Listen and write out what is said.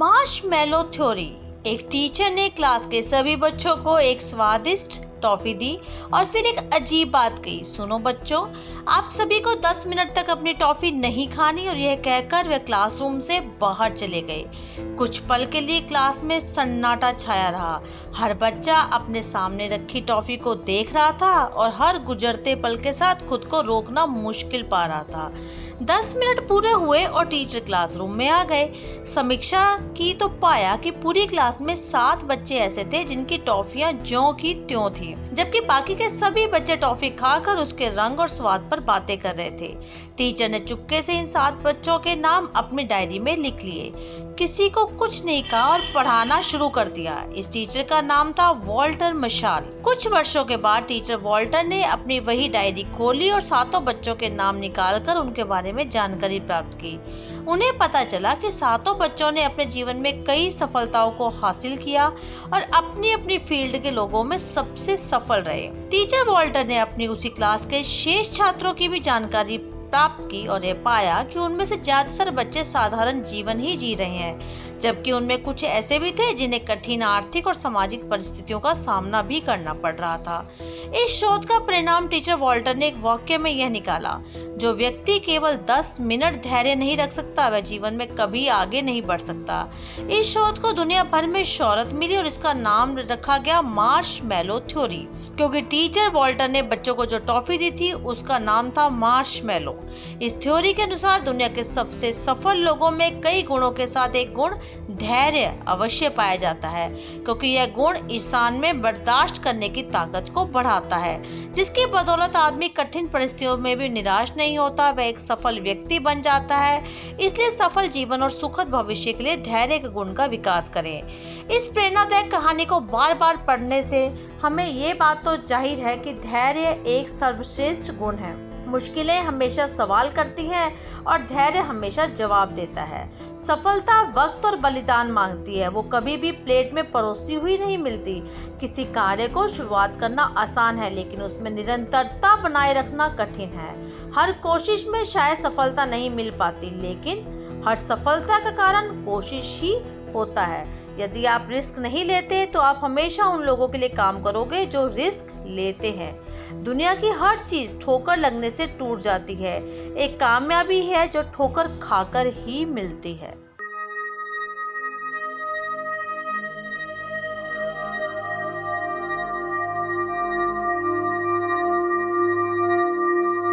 Marshmallow theory. एक teacher ने class के सभी बच्चों को एक स्वादिष्ट टॉफी दी और फिर एक अजीब बात कही, सुनो बच्चों, आप सभी को 10 मिनट तक अपनी टॉफी नहीं खानी। और यह कहकर वे क्लासरूम से बाहर चले गए। कुछ पल के लिए क्लास में सन्नाटा छाया रहा। हर बच्चा अपने सामने रखी टॉफी को देख रहा था और हर गुजरते पल के साथ खुद को रोकना मुश्किल पा रहा था। 10 मिनट पूरे हुए और टीचर क्लासरूम में आ गए। समीक्षा की तो पाया कि पूरी क्लास में 7 बच्चे ऐसे थे जिनकी टॉफियां ज्यों की त्यों थी, जबकि बाकी के सभी बच्चे टॉफी खाकर उसके रंग और स्वाद पर बातें कर रहे थे। टीचर ने चुपके से इन 7 बच्चों के नाम अपनी डायरी में लिख लिए। किसी को कुछ नहीं कहा और पढ़ाना शुरू कर दिया। इस टीचर का नाम था वॉल्टर मशाल। कुछ वर्षों के बाद टीचर वॉल्टर ने अपनी वही डायरी खोली और 7 बच्चों के नाम निकालकर उनके बारे में जानकारी प्राप्त की। उन्हें पता चला कि 7 बच्चों ने अपने जीवन में कई सफलताओं को हासिल किया और अपनी अपनी फील्ड के लोगों में सबसे सफल रहे। टीचर वॉल्टर ने अपनी उसी क्लास के शेष छात्रों की भी जानकारी प्राप्त की और ये पाया कि उनमें से ज्यादातर बच्चे साधारण जीवन ही जी रहे हैं, जबकि उनमें कुछ ऐसे भी थे जिन्हें कठिन आर्थिक और सामाजिक परिस्थितियों का सामना भी करना पड़ रहा था। इस शोध का परिणाम टीचर वॉल्टर ने एक वाक्य में यह निकाला, जो व्यक्ति केवल 10 मिनट धैर्य नहीं रख सकता वह जीवन में कभी आगे नहीं बढ़ सकता। इस शोध को दुनिया भर में शोहरत मिली और इसका नाम रखा गया मार्शमैलो थ्योरी, क्योंकि टीचर वॉल्टर ने बच्चों को जो टॉफी दी थी उसका नाम था मार्शमैलो। इस थ्योरी के अनुसार दुनिया के सबसे सफल लोगों में कई गुणों के साथ एक गुण धैर्य अवश्य पाया जाता है, क्योंकि यह गुण इंसान में बर्दाश्त करने की ताकत को बढ़ाता है, जिसकी बदौलत आदमी कठिन परिस्थितियों में भी निराश नहीं होता, वह एक सफल व्यक्ति बन जाता है। इसलिए सफल जीवन और सुखद भविष्य के लिए धैर्य के गुण का विकास करें। इस प्रेरणादायक कहानी को बार बार पढ़ने से हमें ये बात तो जाहिर है कि धैर्य एक सर्वश्रेष्ठ गुण है। मुश्किलें हमेशा सवाल करती हैं और धैर्य हमेशा जवाब देता है। सफलता वक्त और बलिदान मांगती है, वो कभी भी प्लेट में परोसी हुई नहीं मिलती। किसी कार्य को शुरुआत करना आसान है, लेकिन उसमें निरंतरता बनाए रखना कठिन है। हर कोशिश में शायद सफलता नहीं मिल पाती, लेकिन हर सफलता का कारण कोशिश ही होता है। यदि आप रिस्क नहीं लेते तो आप हमेशा उन लोगों के लिए काम करोगे जो रिस्क लेते हैं। दुनिया की हर चीज ठोकर लगने से टूट जाती है, एक कामयाबी है जो ठोकर खाकर ही मिलती है।